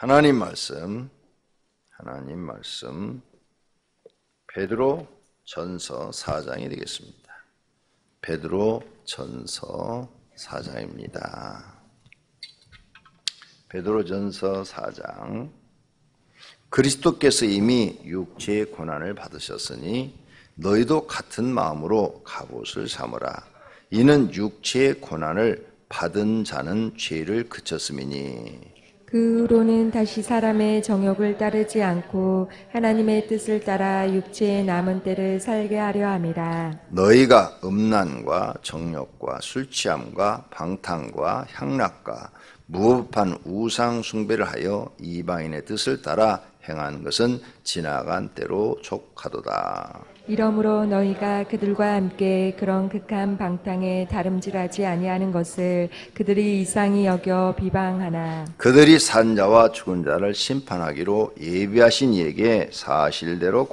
하나님 말씀 베드로 전서 4장이 되겠습니다. 베드로 전서 4장입니다. 베드로 전서 4장. 그리스도께서 이미 육체의 고난을 받으셨으니 너희도 같은 마음으로 갑옷을 삼으라. 이는 육체의 고난을 받은 자는 죄를 그쳤음이니. 그 후로는 다시 사람의 정욕을 따르지 않고 하나님의 뜻을 따라 육체의 남은 때를 살게 하려 함이라. 너희가 음란과 정욕과 술취함과 방탕과 향락과 무법한 우상 숭배를 하여 이방인의 뜻을 따라 행한 것은 지나간 때로 족하도다. 이러므로 너희가 그들과 함께 그런 극한 방탕에 다름질하지 아니하는 것을 그들이 이상히 여겨 비방하나. 그들이 산 자와 죽은 자를 심판하기로 예비하신 이에게 사실대로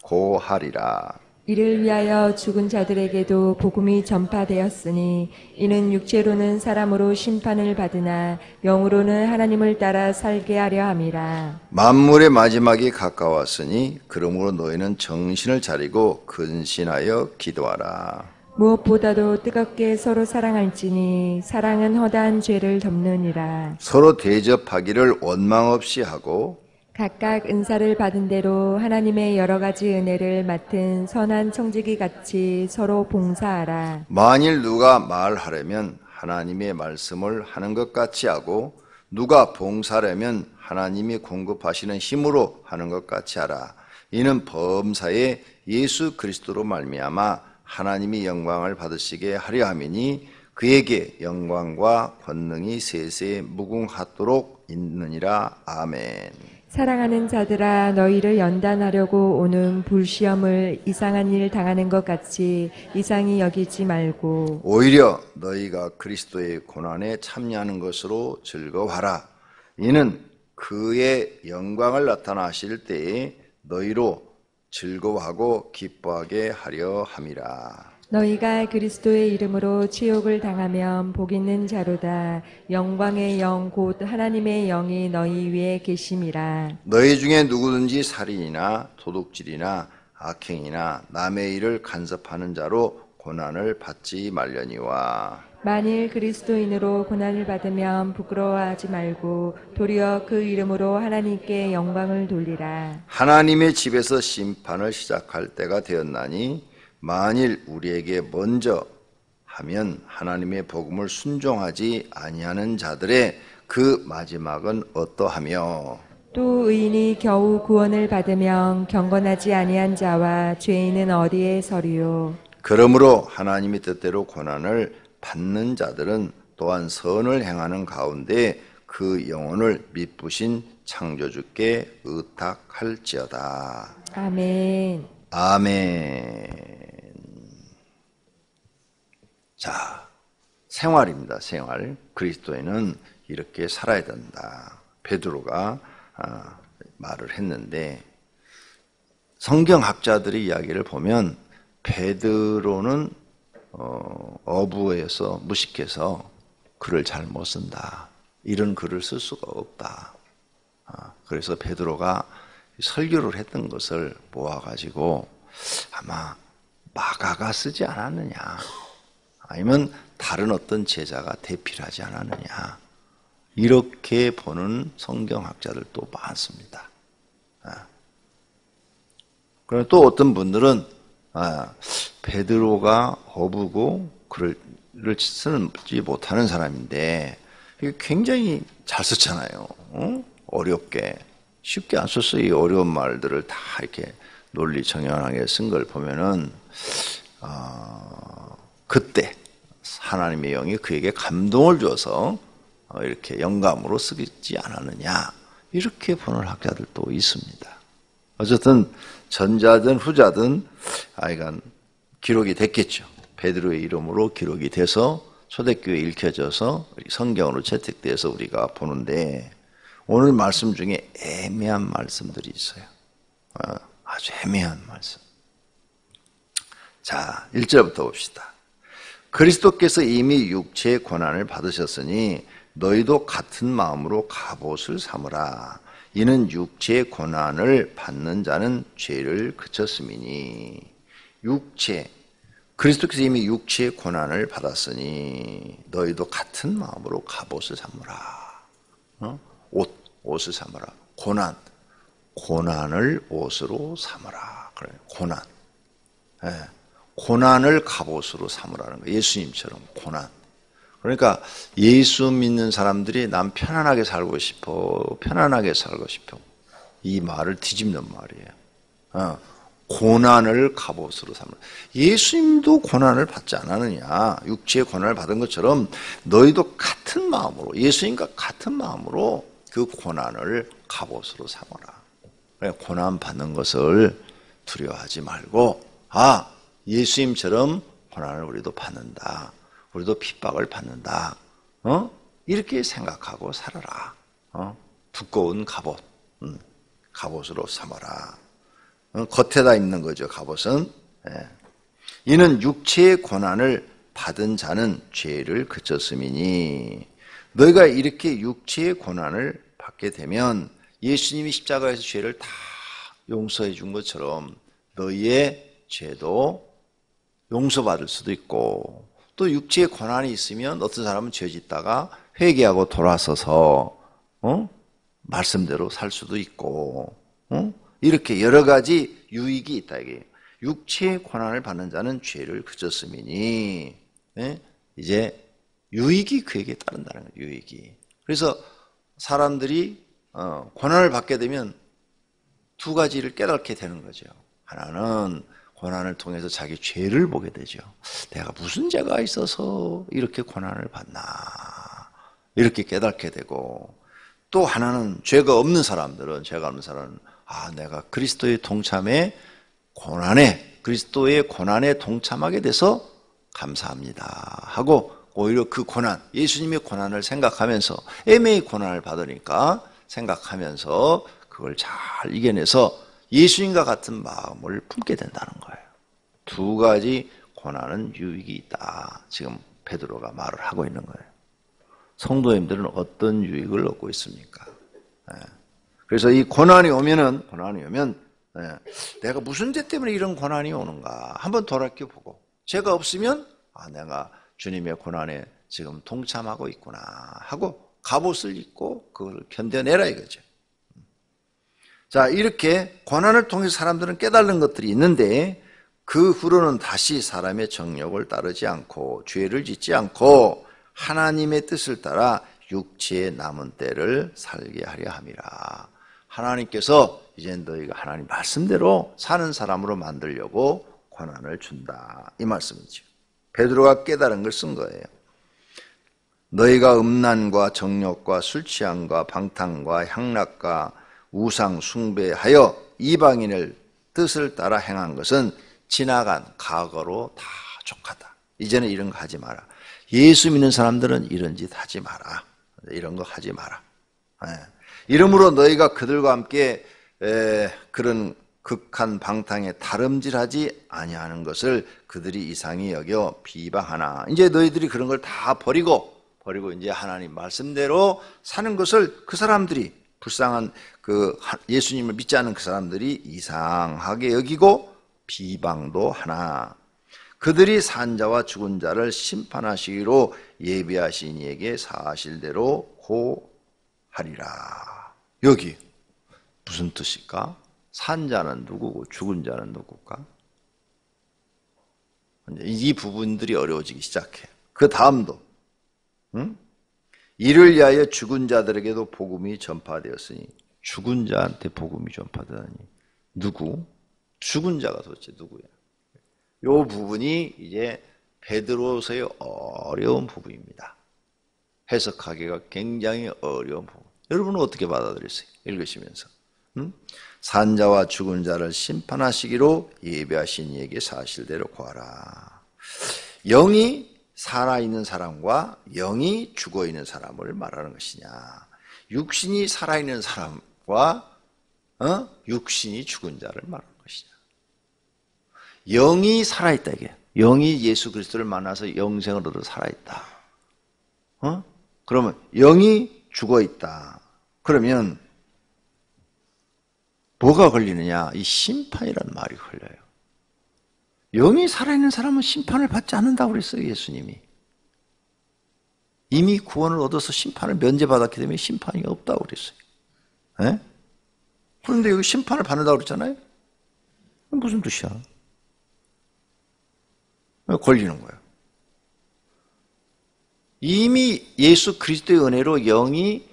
고하리라. 이를 위하여 죽은 자들에게도 복음이 전파되었으니 이는 육체로는 사람으로 심판을 받으나 영으로는 하나님을 따라 살게 하려 함이라. 만물의 마지막이 가까웠으니 그러므로 너희는 정신을 차리고 근신하여 기도하라. 무엇보다도 뜨겁게 서로 사랑할지니 사랑은 허다한 죄를 덮느니라. 서로 대접하기를 원망 없이 하고 각각 은사를 받은 대로 하나님의 여러 가지 은혜를 맡은 선한 청지기 같이 서로 봉사하라. 만일 누가 말하려면 하나님의 말씀을 하는 것 같이 하고 누가 봉사하려면 하나님이 공급하시는 힘으로 하는 것 같이 하라. 이는 범사에 예수 그리스도로 말미암아 하나님이 영광을 받으시게 하려 함이니 그에게 영광과 권능이 세세에 무궁하도록 있느니라. 아멘. 사랑하는 자들아, 너희를 연단하려고 오는 불시험을 이상한 일 당하는 것 같이 이상히 여기지 말고 오히려 너희가 그리스도의 고난에 참여하는 것으로 즐거워하라. 이는 그의 영광을 나타나실 때에 너희로 즐거워하고 기뻐하게 하려 함이라. 너희가 그리스도의 이름으로 치욕을 당하면 복 있는 자로다. 영광의 영 곧 하나님의 영이 너희 위에 계심이라. 너희 중에 누구든지 살인이나 도둑질이나 악행이나 남의 일을 간섭하는 자로 고난을 받지 말려니와. 만일 그리스도인으로 고난을 받으면 부끄러워하지 말고 도리어 그 이름으로 하나님께 영광을 돌리라. 하나님의 집에서 심판을 시작할 때가 되었나니 만일 우리에게 먼저 하면 하나님의 복음을 순종하지 아니하는 자들의 그 마지막은 어떠하며. 또 의인이 겨우 구원을 받으면 경건하지 아니한 자와 죄인은 어디에 서리요. 그러므로 하나님의 뜻대로 고난을 받는 자들은 또한 선을 행하는 가운데 그 영혼을 미쁘신 창조주께 의탁할지어다. 아멘. 아멘. 자, 생활입니다. 생활. 그리스도인은 이렇게 살아야 된다. 베드로가 말을 했는데 성경학자들의 이야기를 보면 베드로는 어부에서 무식해서 글을 잘 못 쓴다. 이런 글을 쓸 수가 없다. 그래서 베드로가 설교를 했던 것을 모아가지고 아마 마가가 쓰지 않았느냐, 아니면 다른 어떤 제자가 대필하지 않았느냐, 이렇게 보는 성경학자들도 많습니다. 그리고 또 어떤 분들은 베드로가 어부고 글을 쓰지 못하는 사람인데 이게 굉장히 잘 썼잖아요. 어렵게 쉽게 안 썼어요. 이 어려운 말들을 다 이렇게 논리정연하게 쓴 걸 보면은 그때 하나님의 영이 그에게 감동을 줘서 이렇게 영감으로 쓰지 않았느냐, 이렇게 보는 학자들도 있습니다. 어쨌든 전자든 후자든 하여간 기록이 됐겠죠. 베드로의 이름으로 기록이 돼서 초대교회에 읽혀져서 성경으로 채택돼서 우리가 보는데, 오늘 말씀 중에 애매한 말씀들이 있어요. 아주 애매한 말씀. 자, 1절부터 봅시다. 그리스도께서 이미 육체의 고난을 받으셨으니 너희도 같은 마음으로 갑옷을 삼으라. 이는 육체의 고난을 받는 자는 죄를 그쳤음이니. 육체, 그리스도께서 이미 육체의 고난을 받았으니 너희도 같은 마음으로 갑옷을 삼으라. 옷을 삼으라. 고난을 옷으로 삼으라. 그래, 고난. 예, 고난을 갑옷으로 삼으라는 거예요. 예수님처럼 고난. 그러니까 예수 믿는 사람들이 난 편안하게 살고 싶어, 편안하게 살고 싶어. 이 말을 뒤집는 말이에요. 고난을 갑옷으로 삼으라. 예수님도 고난을 받지 않았느냐. 육체의 고난을 받은 것처럼 너희도 같은 마음으로, 예수님과 같은 마음으로 그 고난을 갑옷으로 삼아라. 고난 받는 것을 두려워하지 말고, 예수님처럼 고난을 우리도 받는다. 우리도 핍박을 받는다. 이렇게 생각하고 살아라. 두꺼운 갑옷, 갑옷으로 삼아라. 겉에다 입는 거죠, 갑옷은. 이는 육체의 고난을 받은 자는 죄를 그쳤음이니. 너희가 이렇게 육체의 고난을 받게 되면 예수님이 십자가에서 죄를 다 용서해 준 것처럼 너희의 죄도 용서받을 수도 있고, 또 육체의 고난이 있으면 어떤 사람은 죄 짓다가 회개하고 돌아서서 말씀대로 살 수도 있고, 이렇게 여러 가지 유익이 있다 이게. 육체의 고난을 받는 자는 죄를 그쳤음이니, 이제 유익이 그에게 따른다는 거예요. 유익이. 그래서 사람들이 고난을 받게 되면 두 가지를 깨닫게 되는 거죠. 하나는 고난을 통해서 자기 죄를 보게 되죠. 내가 무슨 죄가 있어서 이렇게 고난을 받나, 이렇게 깨닫게 되고, 또 하나는 죄가 없는 사람들은, 내가 그리스도의 고난에 동참하게 돼서 감사합니다 하고, 오히려 그 고난, 예수님의 고난을 생각하면서, 애매히 고난을 받으니까 생각하면서 그걸 잘 이겨내서 예수님과 같은 마음을 품게 된다는 거예요. 두 가지 고난은 유익이 있다. 지금 베드로가 말을 하고 있는 거예요. 성도님들은 어떤 유익을 얻고 있습니까? 그래서 이 고난이 오면 내가 무슨 죄 때문에 이런 고난이 오는가 한번 돌아보고, 죄가 없으면 내가 주님의 고난에 지금 동참하고 있구나 하고 갑옷을 입고 그걸 견뎌내라 이거죠. 자, 이렇게 고난을 통해서 사람들은 깨달는 것들이 있는데, 그 후로는 다시 사람의 정욕을 따르지 않고 죄를 짓지 않고 하나님의 뜻을 따라 육체의 남은 때를 살게 하려 함이라. 하나님께서 이제 너희가 하나님 말씀대로 사는 사람으로 만들려고 고난을 준다, 이 말씀이죠. 베드로가 깨달은 걸 쓴 거예요. 너희가 음란과 정욕과 술 취함과 방탕과 향락과 우상 숭배하여 이방인을 뜻을 따라 행한 것은 지나간 과거로 다 족하다. 이제는 이런 거 하지 마라. 예수 믿는 사람들은 이런 짓 하지 마라. 이런 거 하지 마라. 이러므로 너희가 그들과 함께 그런 극한 방탕에 다름질하지 아니하는 것을 그들이 이상히 여겨 비방하나. 이제 너희들이 그런 걸 다 버리고 이제 하나님 말씀대로 사는 것을 그 사람들이, 불쌍한 그 예수님을 믿지 않는 그 사람들이 이상하게 여기고 비방도 하나. 그들이 산자와 죽은 자를 심판하시기로 예비하신 이에게 사실대로 고하리라. 여기 무슨 뜻일까? 산자는 누구고 죽은 자는 누굴까? 이 부분들이 어려워지기 시작해. 그 다음도 이를 위하여 죽은 자들에게도 복음이 전파되었으니. 죽은 자한테 복음이 전파되다니 누구? 죽은 자가 도대체 누구야? 이 부분이 이제 베드로서의 어려운 부분입니다. 해석하기가 굉장히 어려운 부분. 여러분은 어떻게 받아들이세요? 읽으시면서. 산자와 죽은 자를 심판하시기로 예비하신 이에게 사실대로 구하라. 영이 살아있는 사람과 영이 죽어있는 사람을 말하는 것이냐, 육신이 살아있는 사람과 육신이 죽은 자를 말하는 것이냐. 영이 살아있다, 이게. 영이 예수 그리스도를 만나서 영생을 얻어 살아있다. 그러면 영이 죽어 있다. 그러면 뭐가 걸리느냐? 이 심판이라는 말이 걸려요. 영이 살아있는 사람은 심판을 받지 않는다고 그랬어요, 예수님이. 이미 구원을 얻어서 심판을 면제받았기 때문에 심판이 없다고 그랬어요. 네? 그런데 여기 심판을 받는다고 그랬잖아요? 무슨 뜻이야? 왜 걸리는 거예요? 이미 예수 그리스도의 은혜로 영이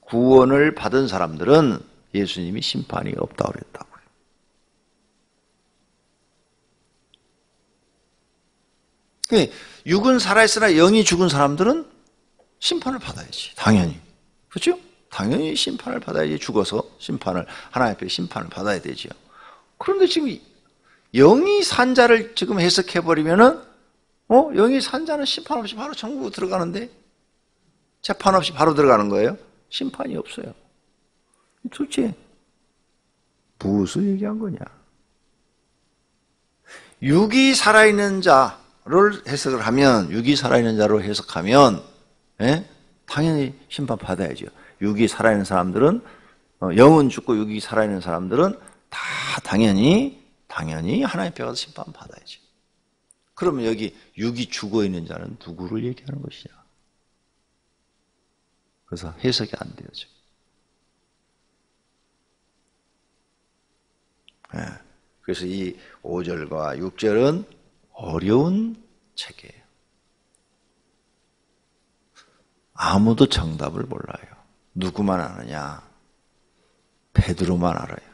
구원을 받은 사람들은 예수님이 심판이 없다고 그랬다고요. 육은 살아있으나 영이 죽은 사람들은 심판을 받아야지. 당연히. 그렇죠? 당연히 심판을 받아야지. 죽어서 심판을, 하나님 앞에 심판을 받아야 되죠. 그런데 지금 영이 산 자를 지금 해석해버리면은, 영이 산 자는 심판 없이 바로 천국으로 들어가는데, 재판 없이 바로 들어가는 거예요? 심판이 없어요. 도대체 무엇을 얘기한 거냐? 육이 살아있는 자를 해석을 하면, 육이 살아있는 자로 해석하면, 당연히 심판 받아야죠. 육이 살아있는 사람들은, 영은 죽고 육이 살아있는 사람들은 다 당연히 하나님 앞에 가서 심판 받아야죠. 그러면 여기 육이 죽어 있는 자는 누구를 얘기하는 것이냐? 그래서 해석이 안 돼요, 지금. 그래서 이 5절과 6절은 어려운 책이에요. 아무도 정답을 몰라요. 누구만 아느냐? 베드로만 알아요.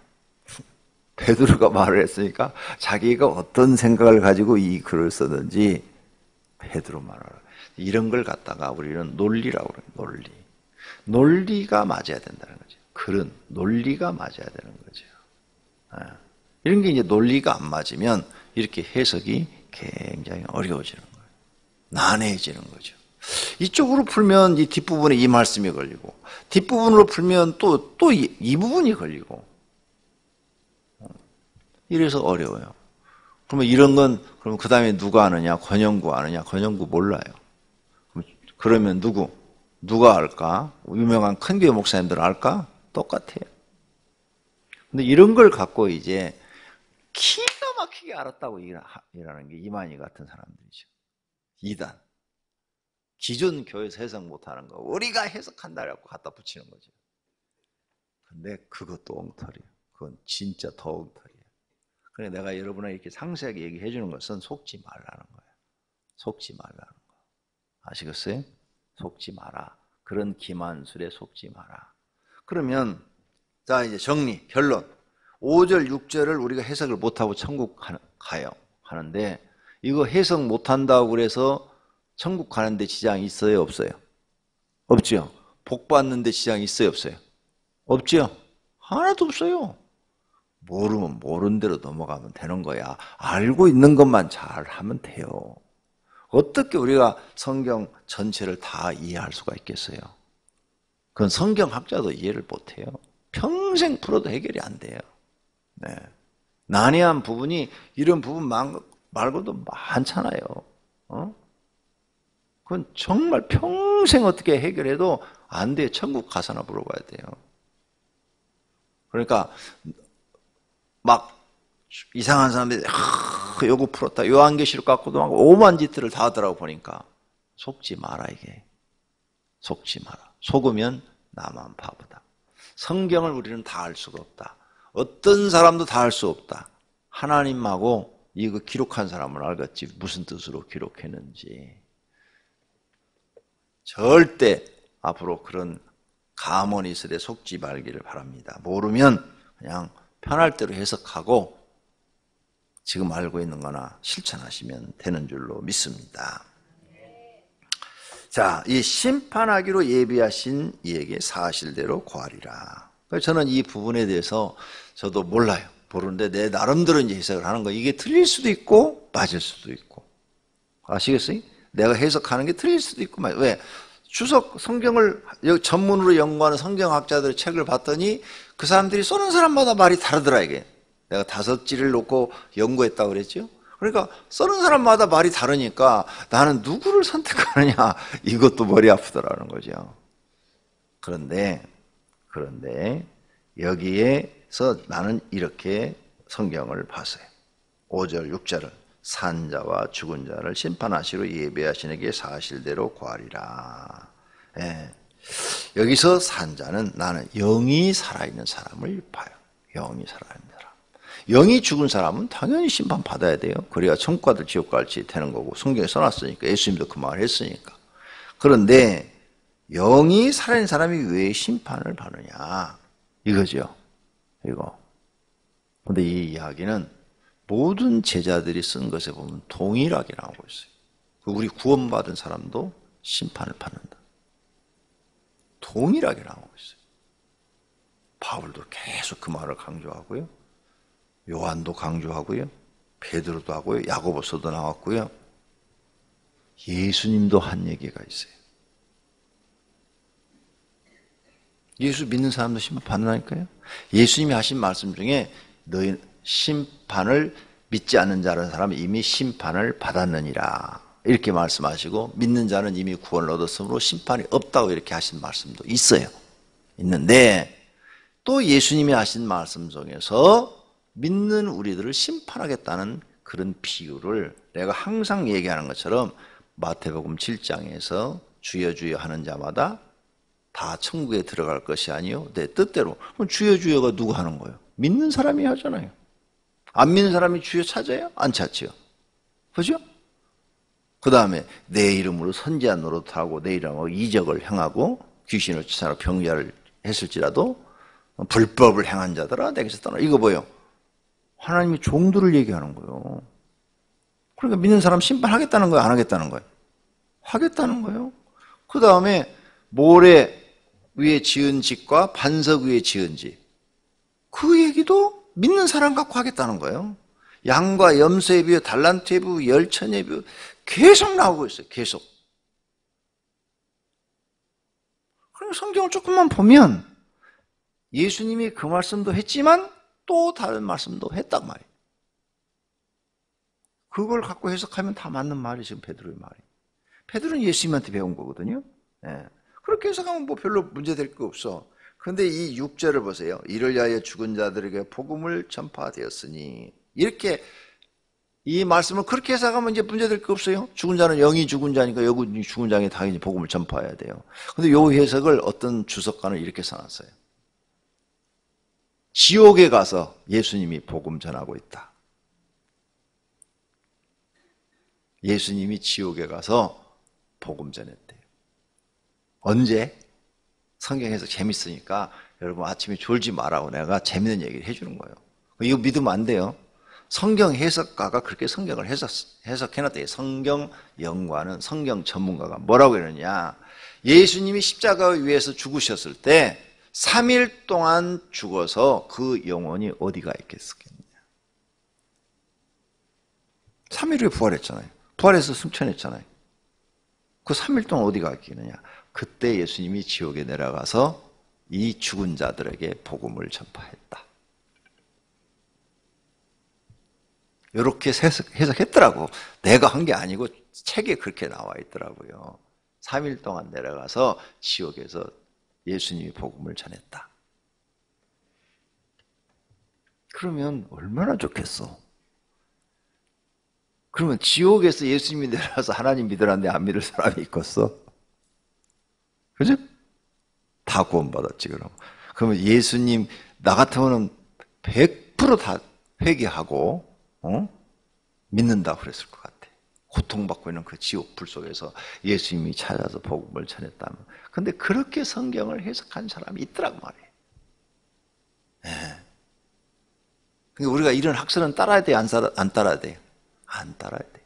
베드로가 말을 했으니까 자기가 어떤 생각을 가지고 이 글을 썼는지 베드로만 알아요. 이런 걸 갖다가 우리는 논리라고 그래요. 논리. 논리가 맞아야 된다는 거죠. 글은 논리가 맞아야 되는 거죠. 이런 게 이제 논리가 안 맞으면 이렇게 해석이 굉장히 어려워지는 거예요. 난해해지는 거죠. 이쪽으로 풀면 이 뒷부분에 이 말씀이 걸리고, 뒷부분으로 풀면 또 이 부분이 걸리고, 이래서 어려워요. 그러면 이런 건, 그럼 그 다음에 누가 아느냐? 권영구 아느냐? 권영구 몰라요. 그러면 누가 알까? 유명한 큰교회 목사님들 알까? 똑같아요. 근데 이런 걸 갖고 이제 기가 막히게 알았다고 일하는 게 이만희 같은 사람들이죠. 이단. 기존 교회에서 해석 못하는 거 우리가 해석한다라고 갖다 붙이는 거죠. 근데 그것도 엉터리예요. 그건 진짜 더 엉터리예요. 그래 내가 여러분에게 이렇게 상세하게 얘기해 주는 것은 속지 말라는 거예요. 속지 말라는 거. 아시겠어요? 속지 마라. 그런 기만술에 속지 마라. 그러면 자 이제 정리, 결론. 5절, 6절을 우리가 해석을 못하고 천국 가요. 하는데 이거 해석 못한다고 그래서 천국 가는데 지장이 있어요? 없어요? 없죠. 복 받는데 지장이 있어요? 없어요? 없죠. 하나도 없어요. 모르면 모르는 대로 넘어가면 되는 거야. 알고 있는 것만 잘 하면 돼요. 어떻게 우리가 성경 전체를 다 이해할 수가 있겠어요? 그건 성경학자도 이해를 못해요. 평생 풀어도 해결이 안 돼요. 네. 난해한 부분이 이런 부분 말고도 많잖아요. 그건 정말 평생 어떻게 해결해도 안 돼요. 천국 가서나 물어봐야 돼요. 그러니까 막 이상한 사람들이 요거 풀었다. 요한계시록 갖고도 막 오만 짓들을 다 하더라고 보니까 속지 마라 이게. 속지 마라. 속으면 나만 바보다. 성경을 우리는 다 알 수가 없다. 어떤 사람도 다 알 수 없다. 하나님하고 이거 기록한 사람을 알겠지. 무슨 뜻으로 기록했는지. 절대 앞으로 그런 가모니스에 속지 말기를 바랍니다. 모르면 그냥 편할 대로 해석하고 지금 알고 있는 거나 실천하시면 되는 줄로 믿습니다. 자, 이 심판하기로 예비하신 이에게 사실대로 고하리라. 저는 이 부분에 대해서 저도 몰라요. 모르는데 내 나름대로 이제 해석을 하는 거. 이게 틀릴 수도 있고 맞을 수도 있고. 아시겠어요? 내가 해석하는 게 틀릴 수도 있고 맞아요. 왜? 주석 성경을 전문으로 연구하는 성경학자들의 책을 봤더니 그 사람들이 쏘는 사람마다 말이 다르더라 이게. 내가 5지를 놓고 연구했다고 그랬죠. 그러니까 쓰는 사람마다 말이 다르니까 나는 누구를 선택하느냐, 이것도 머리 아프더라는 거죠. 그런데 여기에서 나는 이렇게 성경을 봤어요. 5절, 6절을 산자와 죽은 자를 심판하시러 예배하시는 사실대로 구하리라. 예. 여기서 산자는 나는 영이 살아있는 사람을 봐요. 영이 살아있는 사람. 영이 죽은 사람은 당연히 심판받아야 돼요. 그래야 천국 가들 지옥 갈지 되는 거고, 성경에 써놨으니까, 예수님도 그 말을 했으니까. 그런데 영이 살아있는 사람이 왜 심판을 받느냐, 이거죠. 이거. 근데 이 이야기는 모든 제자들이 쓴 것에 보면 동일하게 나오고 있어요. 우리 구원받은 사람도 심판을 받는다. 동일하게 나오고 있어요. 바울도 계속 그 말을 강조하고요. 요한도 강조하고요. 베드로도 하고요. 야고보서도 나왔고요. 예수님도 한 얘기가 있어요. 예수 믿는 사람도 심판 받는다니까요. 예수님이 하신 말씀 중에 너희 심판을 믿지 않는 자라는 사람은 이미 심판을 받았느니라, 이렇게 말씀하시고, 믿는 자는 이미 구원을 얻었으므로 심판이 없다고 이렇게 하신 말씀도 있어요. 있는데 또 예수님이 하신 말씀 중에서 믿는 우리들을 심판하겠다는 그런 비유를 내가 항상 얘기하는 것처럼 마태복음 7장에서 주여 주여 하는 자마다 다 천국에 들어갈 것이 아니요 내 뜻대로. 그럼 주여 주여가 누가 하는 거예요? 믿는 사람이 하잖아요. 안 믿는 사람이 주여 찾아요? 안 찾죠. 그죠? 그 다음에 내 이름으로 선지한 노릇하고 내 이름으로 이적을 행하고 귀신을 쫓아내고 병자를 했을지라도 불법을 행한 자들아 내게서 떠나. 이거 뭐예요? 하나님이 종들을 얘기하는 거예요. 그러니까 믿는 사람 심판하겠다는 거예요? 안 하겠다는 거예요? 하겠다는 거예요. 그 다음에 모래 위에 지은 집과 반석 위에 지은 집, 그 얘기도 믿는 사람 갖고 하겠다는 거예요. 양과 염소의 비유, 달란트의 비유, 열천의 비유 계속 나오고 있어요. 계속. 그럼 성경을 조금만 보면 예수님이 그 말씀도 했지만 또 다른 말씀도 했단 말이에요. 그걸 갖고 해석하면 다 맞는 말이 지금 베드로의 말이에요. 베드로는 예수님한테 배운 거거든요. 예. 그렇게 해석하면 뭐 별로 문제될 거 없어. 그런데 이 6절을 보세요. 이를 위하여 죽은 자들에게 복음을 전파되었으니, 이렇게 이 말씀을 그렇게 해석하면 이제 문제될 거 없어요. 죽은 자는 영이 죽은 자니까 영이 죽은 자에게 당연히 복음을 전파해야 돼요. 그런데 이 해석을 어떤 주석가는 이렇게 써놨어요. 지옥에 가서 예수님이 복음 전하고 있다. 예수님이 지옥에 가서 복음 전했대요. 언제? 성경에서 재밌으니까 여러분 아침에 졸지 말라고 내가 재밌는 얘기를 해주는 거예요. 이거 믿으면 안 돼요. 성경 해석가가 그렇게 성경을 해석해놨대요. 성경 연구하는 성경 전문가가 뭐라고 이러냐, 예수님이 십자가 위에서 죽으셨을 때 3일 동안 죽어서 그 영혼이 어디가 있겠습니까? 3일 후에 부활했잖아요. 부활해서 승천했잖아요. 그 3일 동안 어디가 있겠느냐? 그때 예수님이 지옥에 내려가서 이 죽은 자들에게 복음을 전파했다. 이렇게 해석했더라고. 내가 한 게 아니고 책에 그렇게 나와 있더라고요. 3일 동안 내려가서 지옥에서 예수님이 복음을 전했다. 그러면 얼마나 좋겠어. 그러면 지옥에서 예수님이 내려와서 하나님 믿으라는데 안 믿을 사람이 있겠어? 그죠? 다 구원받았지, 그럼. 그러면 예수님, 나 같으면 100% 다 회개하고, 믿는다고 그랬을 것 같아. 고통받고 있는 그 지옥 불 속에서 예수님이 찾아서 복음을 전했다면. 근데 그렇게 성경을 해석한 사람이 있더란 말이에요. 네. 그러니까 우리가 이런 학설은 따라야 돼요? 안 따라야 돼요? 안 따라야 돼.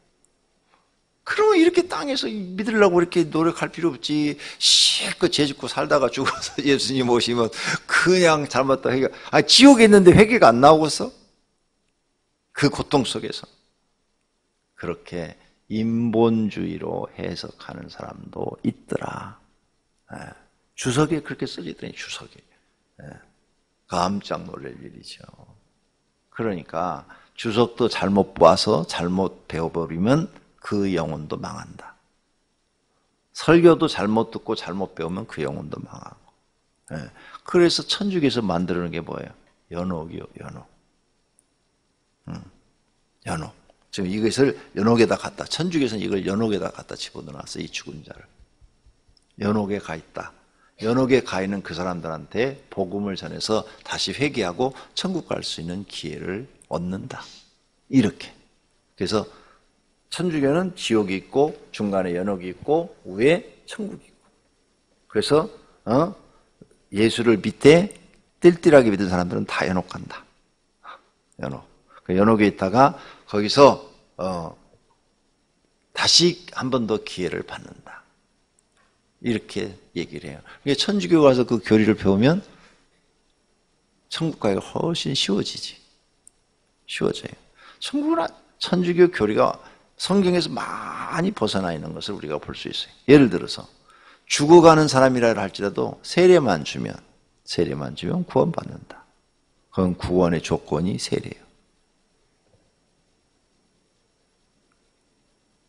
그러면 이렇게 땅에서 믿으려고 이렇게 노력할 필요 없지. 실컷 죄짓고 살다가 죽어서 예수님 오시면 그냥 잘못다 회개. 지옥에 있는데 회개가 안 나오겠어? 그 고통 속에서. 그렇게 인본주의로 해석하는 사람도 있더라. 주석에 그렇게 써지더니 주석에. 깜짝 놀랄 일이죠. 그러니까 주석도 잘못 봐서 잘못 배워버리면 그 영혼도 망한다. 설교도 잘못 듣고 잘못 배우면 그 영혼도 망하고. 예. 그래서 천주교에서 만들어낸 게 뭐예요? 연옥이요, 연옥. 연옥. 지금 이것을 연옥에다 갖다, 천주교에서는 이걸 연옥에다 갖다 집어넣어놨어, 이 죽은 자를. 연옥에 가 있다. 연옥에 가 있는 그 사람들한테 복음을 전해서 다시 회개하고 천국 갈 수 있는 기회를 얻는다. 이렇게. 그래서 천주교는 지옥이 있고 중간에 연옥이 있고 위에 천국이 있고. 그래서 예수를 밑에 띨띨하게 믿은 사람들은 다 연옥 간다. 연옥. 그 연옥에 있다가 거기서 다시 한 번 더 기회를 받는다. 이렇게 얘기를 해요. 천주교 가서 그 교리를 배우면 천국 가기가 훨씬 쉬워지지. 쉬워져요. 천주교 교리가 성경에서 많이 벗어나 있는 것을 우리가 볼 수 있어요. 예를 들어서 죽어가는 사람이라 할지라도 세례만 주면 구원받는다. 그건 구원의 조건이 세례예요.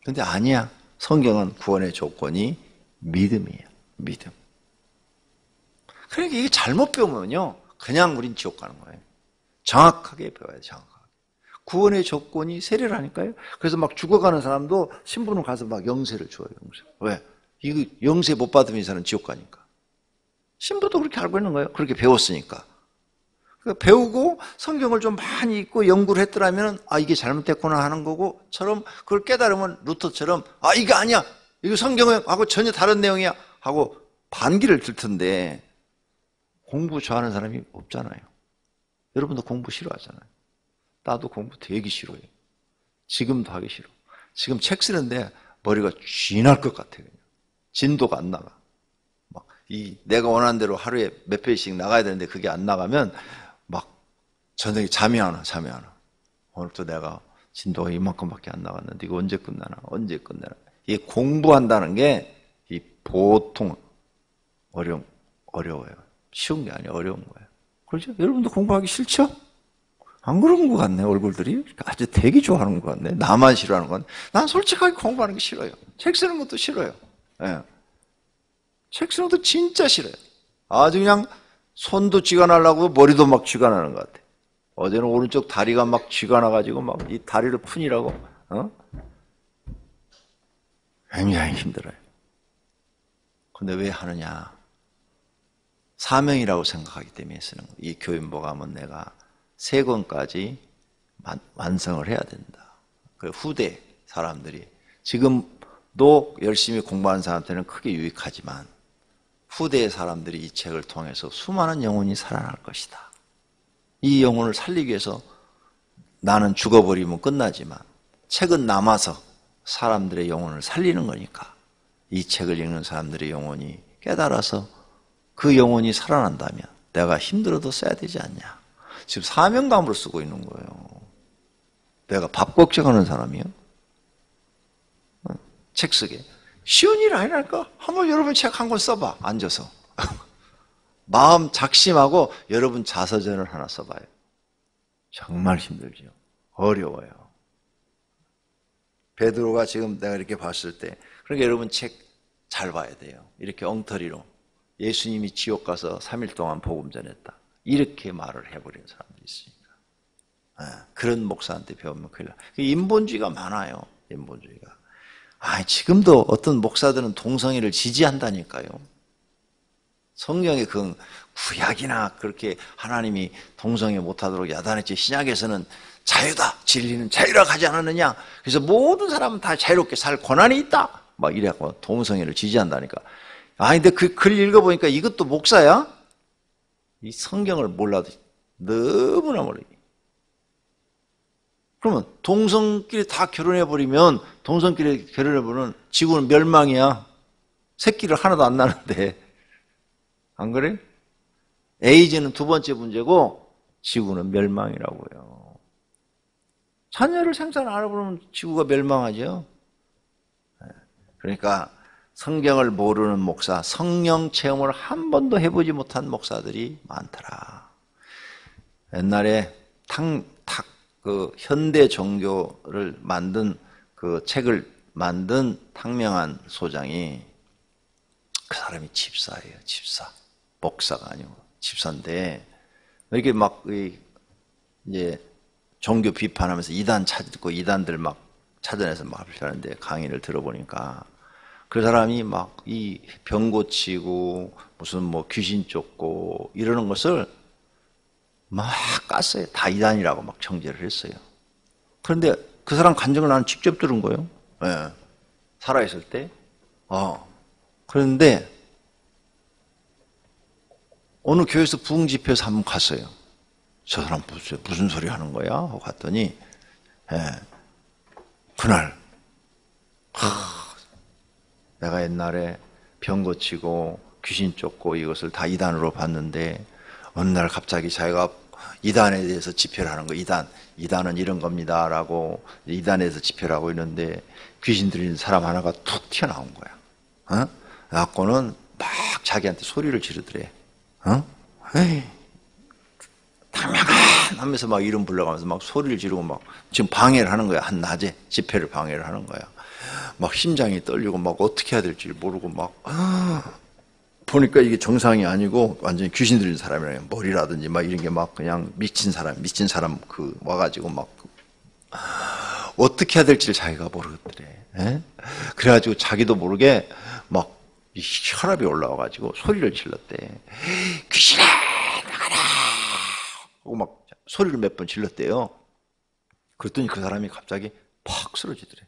근데 아니야. 성경은 구원의 조건이 믿음이에요. 믿음. 그러니까 이게 잘못 배우면요, 그냥 우린 지옥 가는 거예요. 정확하게 배워야 돼요. 정확하게. 구원의 조건이 세례라니까요. 그래서 막 죽어가는 사람도 신부는 가서 막 영세를 줘요. 영세. 왜? 이거 영세 못 받으면 이 사람은 지옥 가니까. 신부도 그렇게 알고 있는 거예요. 그렇게 배웠으니까. 그러니까 배우고 성경을 좀 많이 읽고 연구를 했더라면 이게 잘못됐구나 하는 거고처럼 그걸 깨달으면 루터처럼 이거 아니야. 이거 성경하고 전혀 다른 내용이야 하고 반기를 들 텐데 공부 좋아하는 사람이 없잖아요. 여러분도 공부 싫어하잖아요. 나도 공부 되게 싫어해요. 지금도 하기 싫어. 지금 책 쓰는데 머리가 쥐날 것 같아. 그냥. 진도가 안 나가. 막 내가 원하는 대로 하루에 몇 페이지씩 나가야 되는데 그게 안 나가면 막 저녁에 잠이 안 와. 오늘도 내가 진도가 이만큼밖에 안 나갔는데 이거 언제 끝나나? 이 공부한다는 게 이 보통 어려워요. 쉬운 게 아니에요. 어려운 거예요. 그렇죠? 여러분도 공부하기 싫죠? 안 그런 것 같네, 얼굴들이. 아주 되게 좋아하는 것 같네. 나만 싫어하는 것 같네. 난 솔직하게 공부하는 게 싫어요. 책 쓰는 것도 싫어요. 예. 책 쓰는 것도 진짜 싫어요. 아주 그냥 손도 쥐가 나려고 머리도 막 쥐가 나는 것 같아. 어제는 오른쪽 다리가 막 쥐가 나가지고 막 이 다리를 푸니라고, 굉장히 힘들어요. 근데 왜 하느냐? 사명이라고 생각하기 때문에 쓰는 거예요. 이 교인보감은 내가 3권까지 완성을 해야 된다. 그 후대 사람들이 지금도 열심히 공부하는 사람들은 크게 유익하지만 후대의 사람들이 이 책을 통해서 수많은 영혼이 살아날 것이다. 이 영혼을 살리기 위해서 나는 죽어버리면 끝나지만 책은 남아서 사람들의 영혼을 살리는 거니까 이 책을 읽는 사람들의 영혼이 깨달아서 그 영혼이 살아난다면 내가 힘들어도 써야 되지 않냐. 지금 사명감으로 쓰고 있는 거예요. 내가 밥 걱정하는 사람이요? 책 쓰게. 쉬운 일 아니랄까? 한번 여러분 책 한 권 써봐. 앉아서. 마음 작심하고 여러분 자서전을 하나 써봐요. 정말 힘들죠. 어려워요. 베드로가 지금 내가 이렇게 봤을 때 그러니까 여러분 책 잘 봐야 돼요. 이렇게 엉터리로 예수님이 지옥 가서 3일 동안 복음 전했다. 이렇게 말을 해버리는 사람들이 있으니까. 그런 목사한테 배우면 큰일 나. 인본주의가 많아요. 인본주의가. 지금도 어떤 목사들은 동성애를 지지한다니까요. 성경에 그 구약이나 그렇게 하나님이 동성애 못하도록 야단했지. 신약에서는 자유다. 진리는 자유라고 하지 않았느냐. 그래서 모든 사람은 다 자유롭게 살 권한이 있다. 막 이래갖고 동성애를 지지한다니까. 근데 그 글 읽어보니까 이것도 목사야? 이 성경을 몰라도 너무나 모르게. 그러면 동성끼리 다 결혼해버리면 동성끼리 결혼해버리면 지구는 멸망이야. 새끼를 하나도 안 나는데. 안 그래? 에이즈는 2번째 문제고 지구는 멸망이라고요. 자녀를 생산 안 해보면 지구가 멸망하죠. 그러니까 성경을 모르는 목사, 성령 체험을 한 번도 해보지 못한 목사들이 많더라. 옛날에 그 현대 종교를 만든 그 책을 만든 탕명한 소장이 그 사람이 집사예요. 집사. 목사가 아니고 집사인데 이렇게 막 이제 종교 비판하면서 이단 찾고 이단들 막 찾아내서 막 하는데 강의를 들어보니까 그 사람이 막 이 병 고치고 무슨 뭐 귀신 쫓고 이러는 것을 막 깠어요. 다 이단이라고 막 정죄를 했어요. 그런데 그 사람 간증을 나는 직접 들은 거예요. 네. 살아있을 때. 그런데 어느 교회에서 부흥 집회에서 한번 갔어요. 저 사람 무슨 소리 하는 거야? 하고 갔더니 그날 내가 옛날에 병 고치고 귀신 쫓고 이것을 다 이단으로 봤는데 어느 날 갑자기 자기가 이단에 대해서 집회를 하는 거. 이단은 이런 겁니다 라고 이단에 대해서 집회를 하고 있는데 귀신 들리는 사람 하나가 툭 튀어나온 거야. 그래갖고는 막 자기한테 소리를 지르더래. 에이, 당명아 하면서 막 이름 불러가면서 막 소리를 지르고 막 지금 방해를 하는 거야. 한낮에 집회를 방해를 하는 거야. 막 심장이 떨리고 막 어떻게 해야 될지 모르고 막 보니까 이게 정상이 아니고 완전히 귀신 들린 사람이라요. 머리라든지 막 이런 게 막 그냥 미친 사람 그 와가지고 막 어떻게 해야 될지를 자기가 모르겠더래. 그래가지고 자기도 모르게 막 혈압이 올라와가지고 소리를 질렀대. 귀신아 나가라 하고 막 소리를 몇 번 질렀대요. 그랬더니 그 사람이 갑자기 팍 쓰러지더래.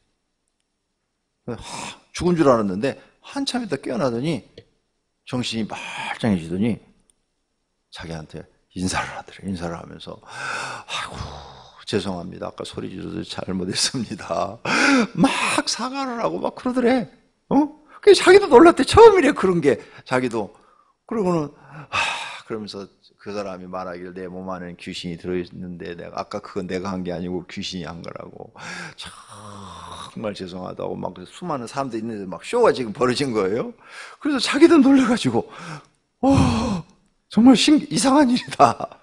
죽은 줄 알았는데 한참 있다 깨어나더니 정신이 말짱해지더니 자기한테 인사를 하더래. 인사를 하면서 아이고 죄송합니다. 아까 소리 지르서 잘못했습니다. 막 사과를 하고 막 그러더래. 그래서 자기도 놀랐대. 처음이래 그런 게 자기도. 그러고는 그러면서 그 사람이 말하기를 내 몸 안에는 귀신이 들어있는데 내가 아까 그건 내가 한 게 아니고 귀신이 한 거라고. 정말 죄송하다고 막 수많은 사람들이 있는데 막 쇼가 지금 벌어진 거예요. 그래서 자기도 놀래가지고 정말 이상한 일이다.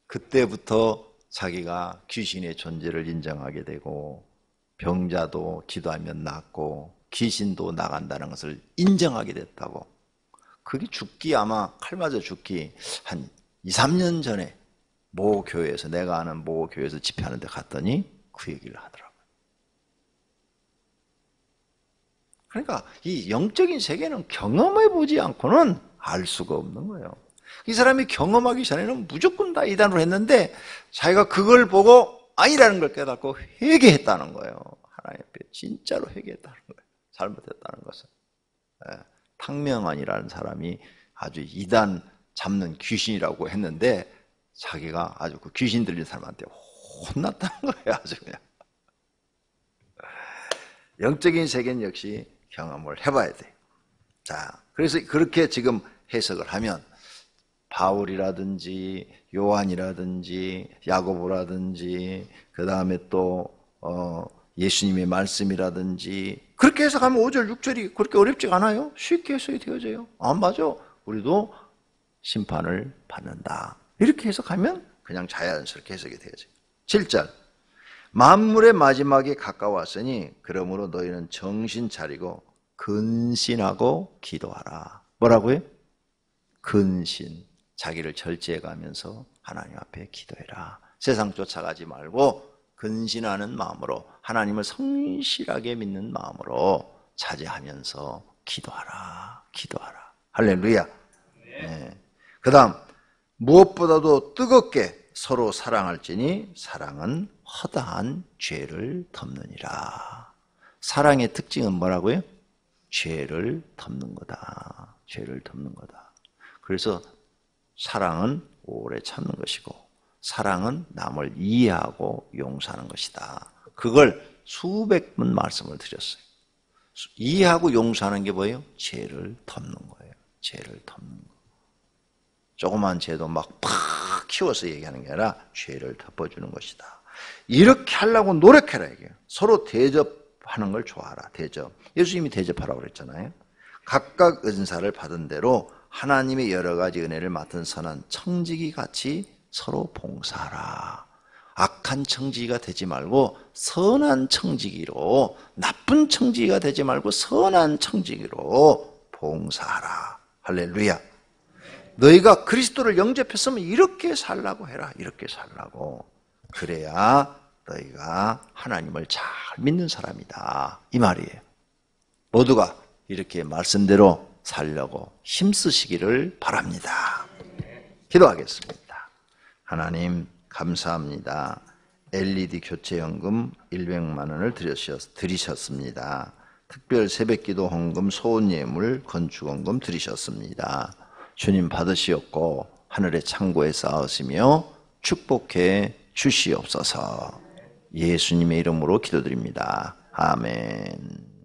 그때부터 자기가 귀신의 존재를 인정하게 되고 병자도 기도하면 낫고 귀신도 나간다는 것을 인정하게 됐다고. 그게 죽기 아마 칼 맞아 죽기 한 2, 3년 전에 모 교회에서 내가 아는 모 교회에서 집회하는 데 갔더니 그 얘기를 하더라고요. 그러니까 이 영적인 세계는 경험해 보지 않고는 알 수가 없는 거예요. 이 사람이 경험하기 전에는 무조건 다 이단으로 했는데 자기가 그걸 보고 아니라는 걸 깨닫고 회개했다는 거예요. 하나님 앞에 진짜로 회개했다는 거예요. 잘못했다는 것은. 탕명환이라는 사람이 아주 이단 잡는 귀신이라고 했는데 자기가 아주 그 귀신 들린 사람한테 혼났다는 거예요. 아주 그냥. 영적인 세계는 역시 경험을 해봐야 돼요. 자, 그래서 그렇게 지금 해석을 하면 바울이라든지 요한이라든지 야고보라든지 그 다음에 또 예수님의 말씀이라든지 그렇게 해석하면 5절 6절이 그렇게 어렵지가 않아요. 쉽게 해석이 되어져요. 맞아. 우리도 심판을 받는다. 이렇게 해석하면 그냥 자연스럽게 해석이 되어져요. 7절 만물의 마지막이 가까웠으니 그러므로 너희는 정신 차리고 근신하고 기도하라. 뭐라고요? 근신. 자기를 절제해가면서 하나님 앞에 기도해라. 세상 쫓아가지 말고 근신하는 마음으로 하나님을 성실하게 믿는 마음으로 자제하면서 기도하라. 기도하라. 할렐루야. 네. 그 다음 무엇보다도 뜨겁게 서로 사랑할지니 사랑은 허다한 죄를 덮느니라. 사랑의 특징은 뭐라고요? 죄를 덮는 거다. 죄를 덮는 거다. 그래서 사랑은 오래 참는 것이고 사랑은 남을 이해하고 용서하는 것이다. 그걸 수백 번 말씀을 드렸어요. 이해하고 용서하는 게 뭐예요? 죄를 덮는 거예요. 죄를 덮는 거. 조그만 죄도 막 팍 키워서 얘기하는 게 아니라 죄를 덮어주는 것이다. 이렇게 하려고 노력해라 이게요. 서로 대접하는 걸 좋아하라. 대접. 예수님이 대접하라고 그랬잖아요. 각각 은사를 받은 대로 하나님의 여러 가지 은혜를 맡은 선한 청지기 같이 서로 봉사하라. 악한 청지기가 되지 말고 선한 청지기로, 나쁜 청지기가 되지 말고 선한 청지기로 봉사하라. 할렐루야. 너희가 그리스도를 영접했으면 이렇게 살라고 해라. 이렇게 살라고. 그래야 너희가 하나님을 잘 믿는 사람이다. 이 말이에요. 모두가 이렇게 말씀대로 살려고 힘쓰시기를 바랍니다. 기도하겠습니다. 하나님 감사합니다. LED 교체연금 100만 원을 드리셨습니다. 특별 새벽기도 헌금, 소원예물, 건축원금 드리셨습니다. 주님 받으시옵고 하늘의 창고에 쌓으시며 축복해 주시옵소서. 예수님의 이름으로 기도드립니다. 아멘.